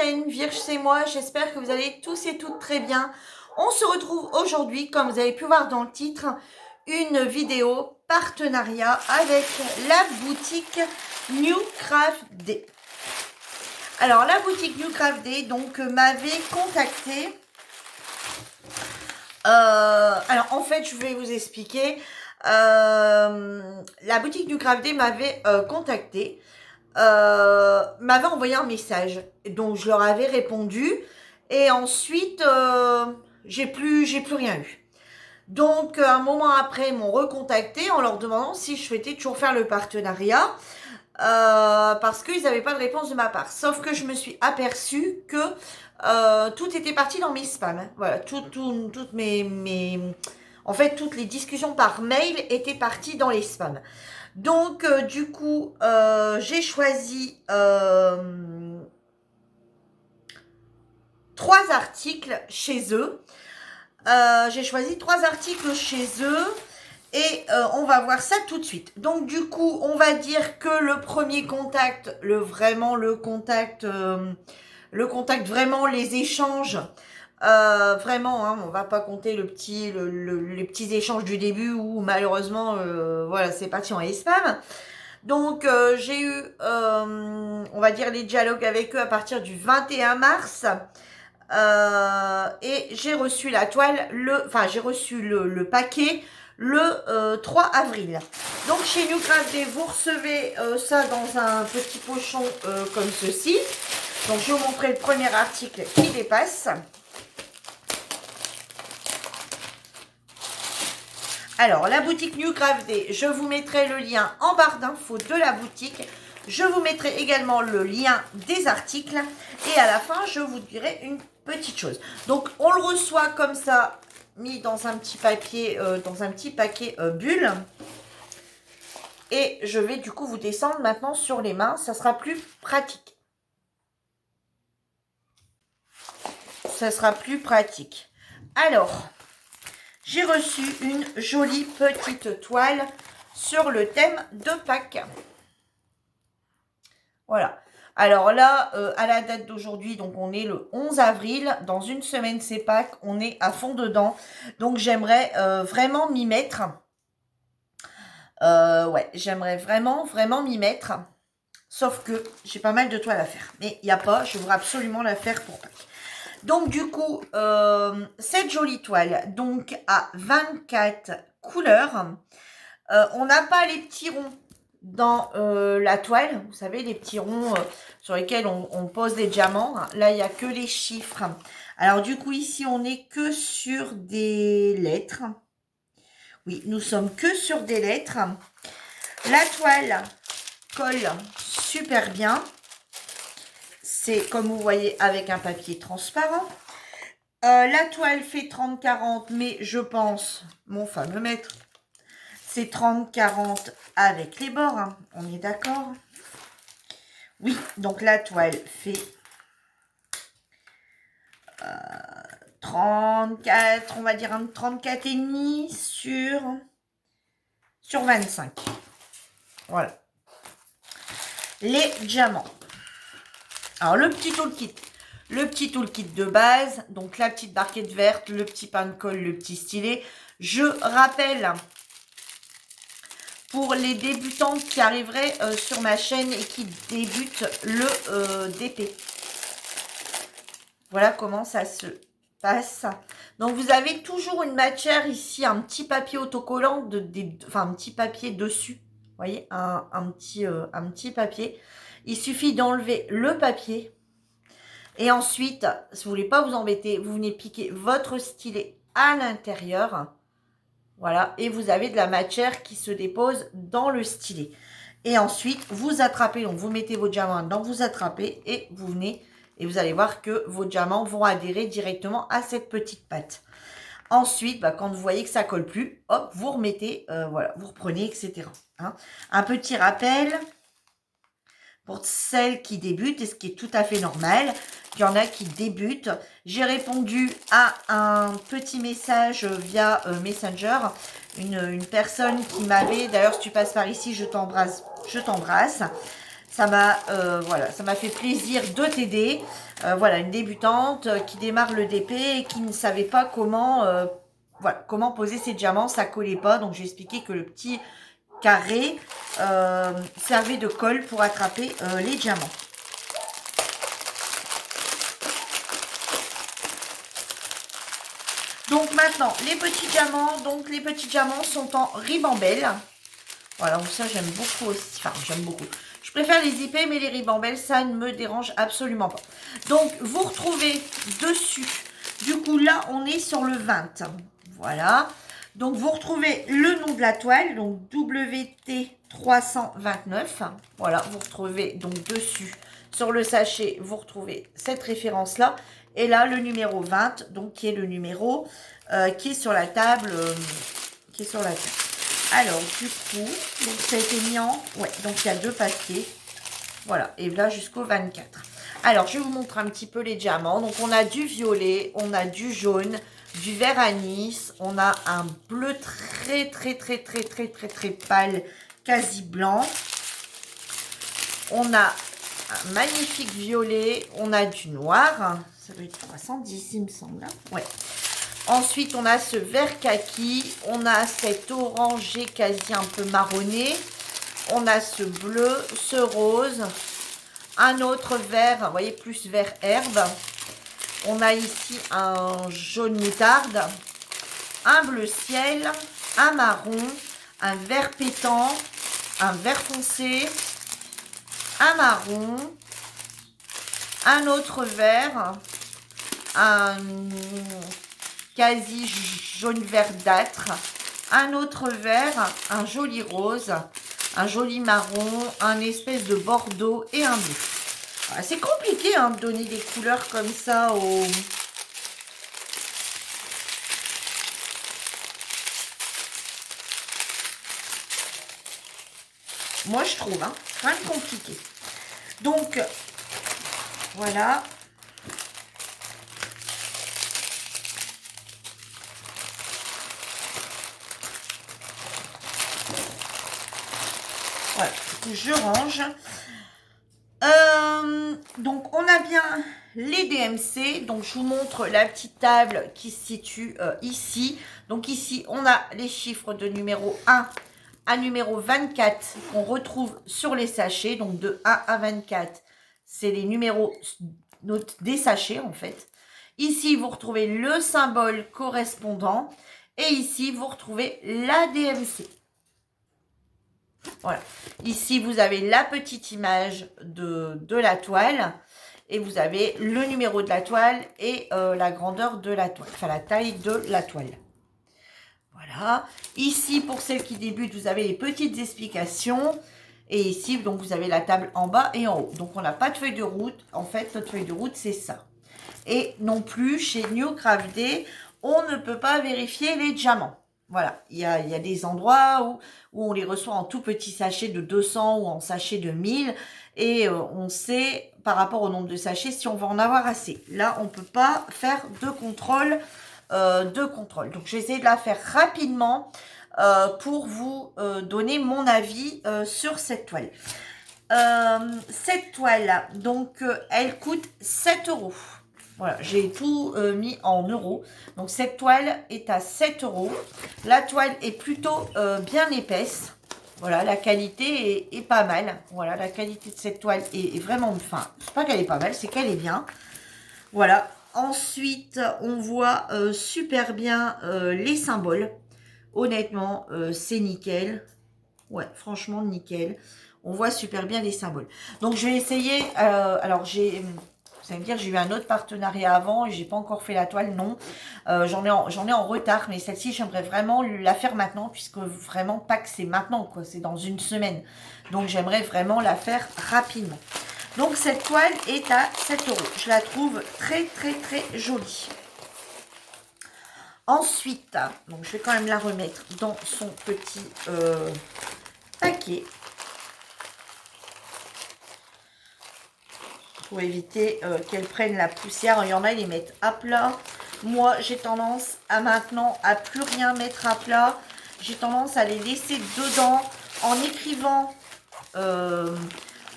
chaîne Vierge c'est moi, j'espère que vous allez tous et toutes très bien. On se retrouve aujourd'hui, comme vous avez pu voir dans le titre, une vidéo partenariat avec la boutique New Craft Day. Alors la boutique New Craft Day donc m'avait contacté. Alors en fait je vais vous expliquer. La boutique New Craft Day m'avait contacté. M'avait envoyé un message, donc je leur avais répondu et ensuite j'ai plus rien eu. Donc un moment après ils m'ont recontacté en leur demandant si je souhaitais toujours faire le partenariat parce qu'ils n'avaient pas de réponse de ma part. Sauf que je me suis aperçue que tout était parti dans mes spams. Voilà, toutes en fait toutes les discussions par mail étaient parties dans les spams. Donc, du coup, j'ai choisi 3 articles chez eux. J'ai choisi 3 articles chez eux et on va voir ça tout de suite. Donc, du coup, on va dire que le premier contact, le contact, vraiment les échanges, vraiment, hein, on va pas compter les petits échanges du début où malheureusement, voilà, c'est parti en spam. Donc j'ai eu, on va dire, les dialogues avec eux à partir du 21 mars. Et j'ai reçu la toile, j'ai reçu le paquet le 3 avril. Donc chez New Craft Day, vous recevez ça dans un petit pochon comme ceci. Donc je vais vous montrer le premier article qui dépasse. Alors, la boutique New Craft Day, je vous mettrai le lien en barre d'infos de la boutique. Je vous mettrai également le lien des articles. Et à la fin, je vous dirai une petite chose. Donc, on le reçoit comme ça, mis dans un petit papier, dans un petit paquet bulle. Et je vais du coup vous descendre maintenant sur les mains. Ça sera plus pratique. Ça sera plus pratique. Alors... j'ai reçu une jolie petite toile sur le thème de Pâques. Voilà. Alors là, à la date d'aujourd'hui, donc on est le 11 avril. Dans une semaine, c'est Pâques. On est à fond dedans. Donc j'aimerais vraiment m'y mettre. Ouais, j'aimerais vraiment m'y mettre. Sauf que j'ai pas mal de toiles à faire. Mais il n'y a pas, je voudrais absolument la faire pour Pâques. Donc, du coup, cette jolie toile, donc à 24 couleurs. On n'a pas les petits ronds dans la toile. Vous savez, les petits ronds sur lesquels on pose des diamants. Là, il n'y a que les chiffres. Alors, du coup, ici, on n'est que sur des lettres. Oui, nous sommes que sur des lettres. La toile colle super bien. C'est, comme vous voyez, avec un papier transparent. La toile fait 30-40, mais je pense, mon fameux mètre, c'est 30-40 avec les bords. Hein. On est d'accord? Oui, donc la toile fait 34, on va dire 34,5 sur 25. Voilà. Les diamants. Alors, le petit toolkit de base, donc la petite barquette verte, le petit pain de colle, le petit stylet. Je rappelle, pour les débutantes qui arriveraient sur ma chaîne et qui débutent le DP. Voilà comment ça se passe. Donc, vous avez toujours une matière ici, un petit papier autocollant, enfin un petit papier dessus. Vous voyez, un petit papier. Il suffit d'enlever le papier. Et ensuite, si vous voulez pas vous embêter, vous venez piquer votre stylet à l'intérieur. Voilà. Et vous avez de la matière qui se dépose dans le stylet. Et ensuite, vous attrapez. Donc, vous mettez vos diamants dedans, vous attrapez et vous venez. Et vous allez voir que vos diamants vont adhérer directement à cette petite pâte. Ensuite, quand vous voyez que ça colle plus, hop, vous remettez, voilà, vous reprenez, etc. Hein. Un petit rappel pour celles qui débutent, et ce qui est tout à fait normal. Il y en a qui débutent. J'ai répondu à un petit message via Messenger. Une personne qui m'avait, d'ailleurs si tu passes par ici, je t'embrasse, Ça m'a voilà, ça m'a fait plaisir de t'aider. Voilà, une débutante qui démarre le DP et qui ne savait pas comment, voilà, comment poser ses diamants. Ça collait pas, donc j'ai expliqué que le petit carré servait de colle pour attraper les diamants. Donc maintenant, les petits diamants. Donc les petits diamants sont en ribambelle. Voilà, donc ça j'aime beaucoup aussi. Enfin, j'aime beaucoup. Je préfère les IP, mais les ribambelles, ça ne me dérange absolument pas. Donc, vous retrouvez dessus. Du coup, là, on est sur le 20. Voilà. Donc, vous retrouvez le nom de la toile. Donc, WT329. Voilà, vous retrouvez donc dessus. Sur le sachet, vous retrouvez cette référence-là. Et là, le numéro 20, donc qui est le numéro qui est sur la table. Alors, du coup, donc ça a été mis en... Ouais, donc il y a 2 paquets. Voilà, et là jusqu'au 24. Alors, je vais vous montrer un petit peu les diamants. Donc, on a du violet, on a du jaune, du vert anis. On a un bleu très pâle, quasi blanc. On a un magnifique violet. On a du noir. Ça doit être 310, il me semble. Ouais. Ensuite, on a ce vert kaki, on a cet orangé quasi un peu marronné, on a ce bleu, ce rose, un autre vert, vous voyez, plus vert herbe. On a ici un jaune moutarde, un bleu ciel, un marron, un vert pétant, un vert foncé, un marron, un autre vert, un... quasi jaune verdâtre, un autre vert, un joli rose, un joli marron, un espèce de bordeaux et un bleu. Voilà, c'est compliqué hein, de donner des couleurs comme ça aux... Moi je trouve, hein, quand même compliqué. Donc, voilà. Voilà, je range. Donc, on a bien les DMC. Donc, je vous montre la petite table qui se situe ici. Donc, ici, on a les chiffres de numéro 1 à numéro 24 qu'on retrouve sur les sachets. Donc, de 1 à 24, c'est les numéros des sachets, en fait. Ici, vous retrouvez le symbole correspondant. Et ici, vous retrouvez la DMC. Voilà. Ici, vous avez la petite image de la toile. Et vous avez le numéro de la toile et la grandeur de la toile. Enfin, la taille de la toile. Voilà. Ici, pour celles qui débutent, vous avez les petites explications. Et ici, donc, vous avez la table en bas et en haut. Donc, on n'a pas de feuille de route. En fait, notre feuille de route, c'est ça. Et non plus, chez New Craft Day, on ne peut pas vérifier les diamants. Voilà, il y a des endroits où on les reçoit en tout petit sachet de 200 ou en sachet de 1000. Et on sait, par rapport au nombre de sachets, si on va en avoir assez. Là, on ne peut pas faire de contrôle. Donc, je vais essayer de la faire rapidement pour vous donner mon avis sur cette toile. Cette toile, donc, elle coûte 7 €. Voilà, j'ai tout mis en euros. Donc, cette toile est à 7 €. La toile est plutôt bien épaisse. Voilà, la qualité est pas mal. Voilà, la qualité de cette toile est vraiment... Enfin, c'est pas qu'elle est pas mal, c'est qu'elle est bien. Voilà. Ensuite, on voit super bien les symboles. Honnêtement, c'est nickel. Ouais, franchement, nickel. On voit super bien les symboles. Donc, je vais essayer... alors, vous allez me dire, j'ai eu un autre partenariat avant et j'ai pas encore fait la toile. Non, j'en ai en retard. Mais celle-ci, j'aimerais vraiment la faire maintenant. Puisque vraiment, pas que c'est maintenant, quoi. C'est dans une semaine. Donc, j'aimerais vraiment la faire rapidement. Donc, cette toile est à 7 €. Je la trouve très jolie. Ensuite, donc je vais quand même la remettre dans son petit paquet. Pour éviter qu'elle prenne la poussière. Il y en a, ils les mettent à plat. Moi, j'ai tendance à maintenant à plus rien mettre à plat. J'ai tendance à les laisser dedans en écrivant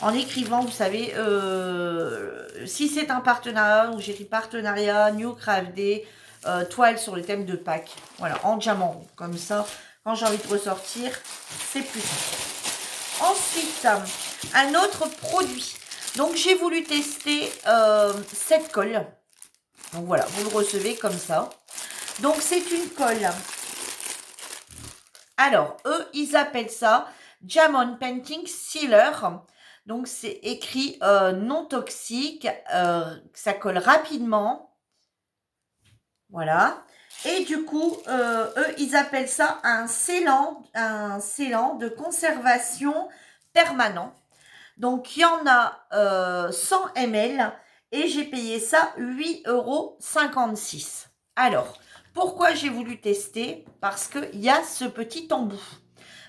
en écrivant, vous savez, si c'est un partenariat, ou j'écris partenariat, New Craft Day, toile sur le thème de Pâques. Voilà, en diamant rond. Comme ça, quand j'ai envie de ressortir, c'est plus simple. Ensuite, un autre produit. Donc, j'ai voulu tester cette colle. Donc, voilà, vous le recevez comme ça. Donc, c'est une colle. Alors, eux, ils appellent ça Diamond Painting Sealer. Donc, c'est écrit non toxique. Ça colle rapidement. Voilà. Et du coup, eux, ils appellent ça un scellant de conservation permanent. Donc, il y en a 100 ml et j'ai payé ça 8,56 €. Alors, pourquoi j'ai voulu tester? Parce qu'il y a ce petit embout.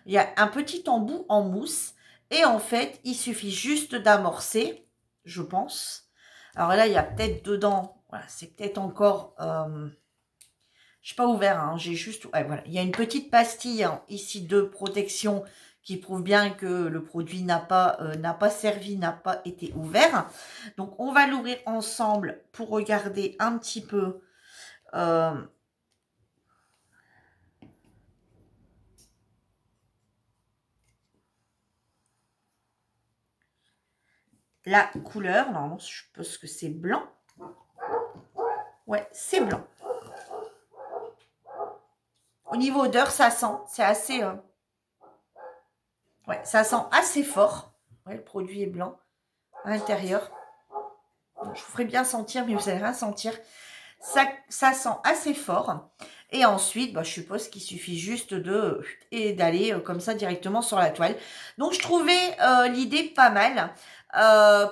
Il y a un petit embout en mousse et en fait, il suffit juste d'amorcer, je pense. Alors là, il y a peut-être dedans, voilà, c'est peut-être encore... je n'ai pas ouvert, hein, j'ai juste... Ouais, voilà. Il y a une petite pastille hein, ici de protection qui prouve bien que le produit n'a pas servi, n'a pas été ouvert. Donc, on va l'ouvrir ensemble pour regarder un petit peu la couleur. Normalement, je suppose que c'est blanc. Ouais, c'est blanc. Au niveau odeur, ça sent. C'est assez... ouais, ça sent assez fort. Ouais, le produit est blanc à l'intérieur. Je vous ferai bien sentir, mais vous allez rien sentir. Ça sent assez fort. Et ensuite, je suppose qu'il suffit juste d'aller comme ça directement sur la toile. Donc, je trouvais l'idée pas mal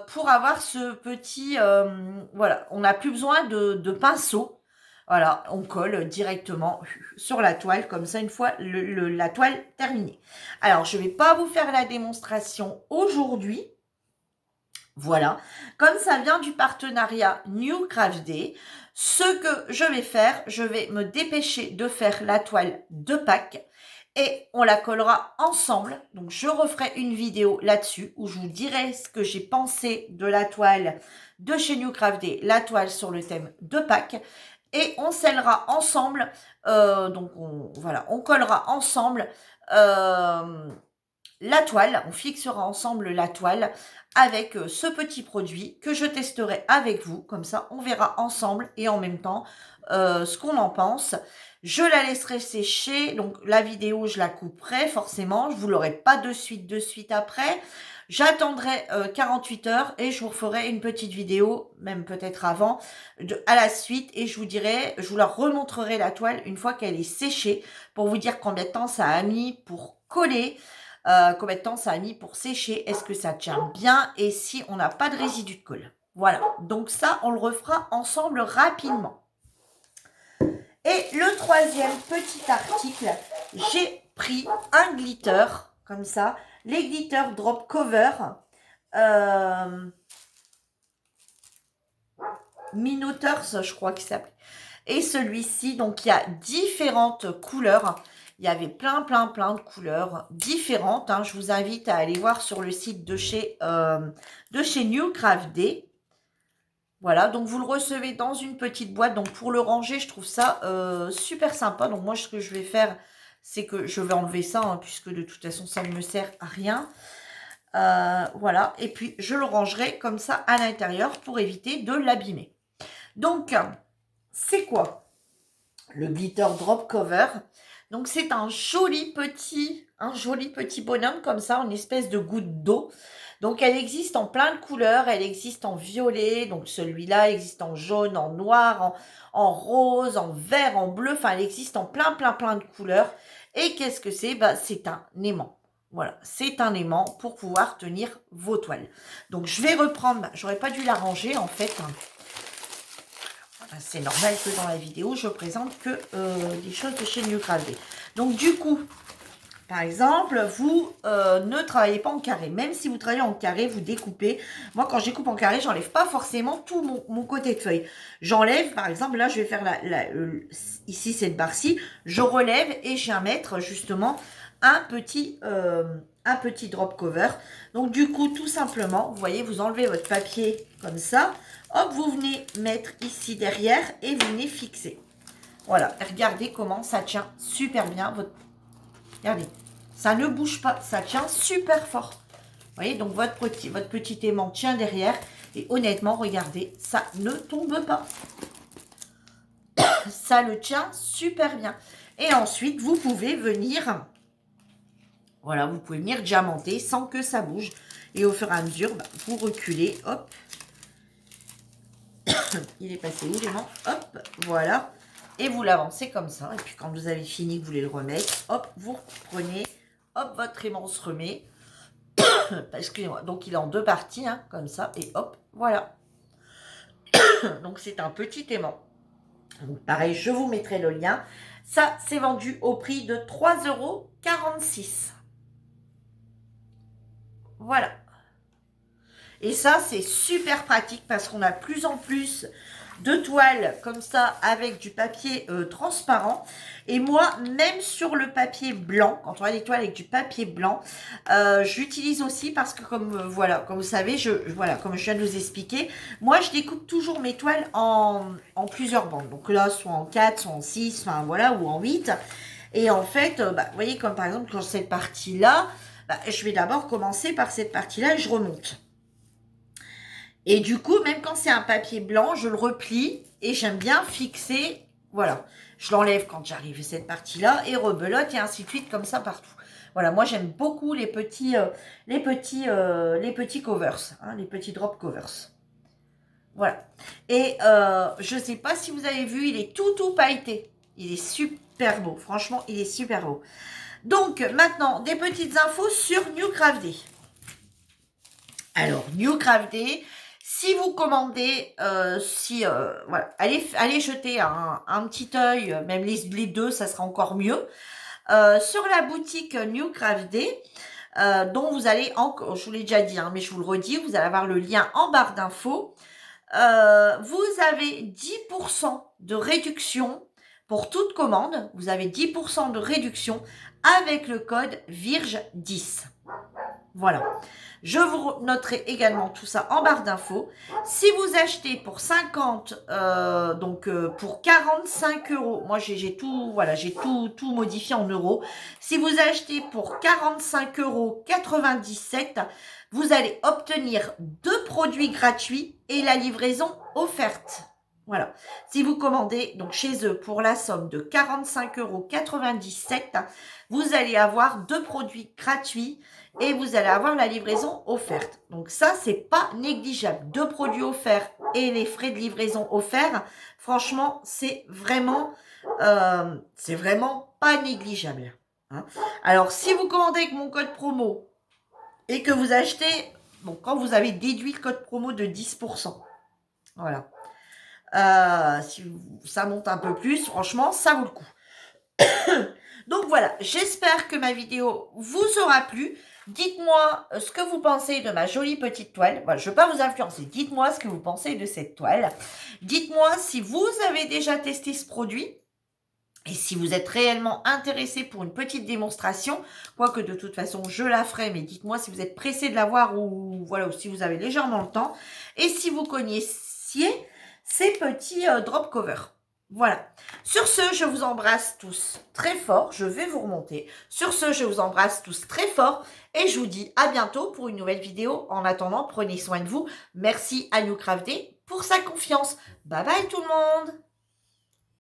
pour avoir ce petit... voilà, on n'a plus besoin de pinceau. Voilà, on colle directement sur la toile, comme ça, une fois la toile terminée. Alors, je ne vais pas vous faire la démonstration aujourd'hui. Voilà, comme ça vient du partenariat New Craft Day, ce que je vais faire, je vais me dépêcher de faire la toile de Pâques et on la collera ensemble. Donc, je referai une vidéo là-dessus où je vous dirai ce que j'ai pensé de la toile de chez New Craft Day, la toile sur le thème de Pâques. Et on scellera ensemble, voilà, on collera ensemble la toile, on fixera ensemble la toile avec ce petit produit que je testerai avec vous. Comme ça, on verra ensemble et en même temps ce qu'on en pense. Je la laisserai sécher. Donc, la vidéo, je la couperai forcément. Je ne vous l'aurai pas de suite après. J'attendrai 48 heures et je vous referai une petite vidéo, même peut-être avant, à la suite. Et je vous la remontrerai la toile une fois qu'elle est séchée pour vous dire combien de temps ça a mis pour coller. Combien de temps ça a mis pour sécher, est-ce que ça tient bien et si on n'a pas de résidus de colle. Voilà, donc ça, on le refera ensemble rapidement. Et le troisième petit article, j'ai pris un glitter, comme ça, les glitter drop cover, Minotaurs, je crois qu'il s'appelle. Et celui-ci, donc il y a différentes couleurs. Il y avait plein de couleurs différentes. Hein. Je vous invite à aller voir sur le site de chez New Craft Day. Voilà, donc vous le recevez dans une petite boîte. Donc pour le ranger, je trouve ça super sympa. Donc moi, ce que je vais faire, c'est que je vais enlever ça, hein, puisque de toute façon, ça ne me sert à rien. Voilà, et puis je le rangerai comme ça à l'intérieur pour éviter de l'abîmer. Donc, c'est quoi le glitter drop cover? Donc, c'est un joli petit bonhomme comme ça, une espèce de goutte d'eau. Donc, elle existe en plein de couleurs. Elle existe en violet. Donc, celui-là existe en jaune, en noir, en rose, en vert, en bleu. Enfin, elle existe en plein de couleurs. Et qu'est-ce que c'est? C'est un aimant. Voilà, c'est un aimant pour pouvoir tenir vos toiles. Donc, je vais reprendre. J'aurais pas dû la ranger, en fait. C'est normal que dans la vidéo, je présente que des choses de chez New Craft Day. Donc, du coup, par exemple, vous ne travaillez pas en carré. Même si vous travaillez en carré, vous découpez. Moi, quand je découpe en carré, j'enlève pas forcément tout mon côté de feuille. J'enlève, par exemple, là, je vais faire ici, cette barre-ci. Je relève et je viens mettre, justement, un petit un petit drop cover. Donc du coup, tout simplement, vous voyez, vous enlevez votre papier comme ça. Hop, vous venez mettre ici derrière et vous venez fixer. Voilà, regardez comment ça tient super bien. Regardez, ça ne bouge pas, ça tient super fort. Vous voyez, donc votre petit aimant tient derrière. Et honnêtement, regardez, ça ne tombe pas. Ça le tient super bien. Et ensuite, vous pouvez venir... Voilà, vous pouvez venir diamanter sans que ça bouge. Et au fur et à mesure, bah, vous reculez, hop. Il est passé où l'aimant? Hop, voilà. Et vous l'avancez comme ça. Et puis quand vous avez fini, que vous voulez le remettre, hop, vous reprenez, hop, votre aimant se remet. Excusez-moi, donc il est en deux parties, hein, comme ça. Et hop, voilà. Donc c'est un petit aimant. Donc pareil, je vous mettrai le lien. Ça, c'est vendu au prix de 3,46 €. Voilà. Et ça, c'est super pratique parce qu'on a de plus en plus de toiles comme ça avec du papier transparent. Et moi, même sur le papier blanc, quand on a des toiles avec du papier blanc, j'utilise aussi parce que voilà, comme vous savez, voilà, comme je viens de vous expliquer, moi, je découpe toujours mes toiles en plusieurs bandes. Donc là, soit en 4, soit en 6, enfin voilà, ou en 8. Et en fait, bah, vous voyez, comme par exemple, quand cette partie-là, bah, je vais d'abord commencer par cette partie-là et je remonte. Et du coup, même quand c'est un papier blanc, je le replie et j'aime bien fixer, voilà. Je l'enlève quand j'arrive à cette partie-là et rebelote et ainsi de suite comme ça partout. Voilà, moi j'aime beaucoup les petits covers, hein, les petits drop covers. Voilà. Et je ne sais pas si vous avez vu, il est tout pailleté. Il est super beau, franchement, il est super beau. Donc maintenant, des petites infos sur New Craft Day. Alors, New Craft Day, si vous commandez, voilà, allez jeter un petit œil, même les deux, ça sera encore mieux, sur la boutique New Craft Day, dont vous allez, je vous l'ai déjà dit, hein, mais je vous le redis, vous allez avoir le lien en barre d'infos. Vous avez 10% de réduction pour toute commande. Vous avez 10% de réduction avec le code VIRGE10. Voilà. Je vous noterai également tout ça en barre d'infos. Si vous achetez pour 50, pour 45 €, moi j'ai tout, voilà, j'ai tout modifié en euros. Si vous achetez pour 45,97 €, vous allez obtenir 2 produits gratuits et la livraison offerte. Voilà. Si vous commandez donc chez eux pour la somme de 45,97 €, vous allez avoir 2 produits gratuits et vous allez avoir la livraison offerte. Donc ça, c'est pas négligeable. 2 produits offerts et les frais de livraison offerts, franchement, c'est vraiment pas négligeable. Hein. Alors, si vous commandez avec mon code promo et que vous achetez, bon, quand vous avez déduit le code promo de 10%, voilà. Si ça monte un peu plus, franchement, ça vaut le coup. Donc voilà, j'espère que ma vidéo vous aura plu. Dites-moi ce que vous pensez de ma jolie petite toile. Voilà, je ne veux pas vous influencer. Dites-moi ce que vous pensez de cette toile. Dites-moi si vous avez déjà testé ce produit. Et si vous êtes réellement intéressé pour une petite démonstration, quoique de toute façon je la ferai, mais dites-moi si vous êtes pressé de la voir ou voilà, ou si vous avez légèrement le temps. Et si vous connaissiez ces petits drop covers. Voilà. Sur ce, je vous embrasse tous très fort. Je vais vous remonter. Sur ce, je vous embrasse tous très fort. Et je vous dis à bientôt pour une nouvelle vidéo. En attendant, prenez soin de vous. Merci à New Craft Day pour sa confiance. Bye bye tout le monde.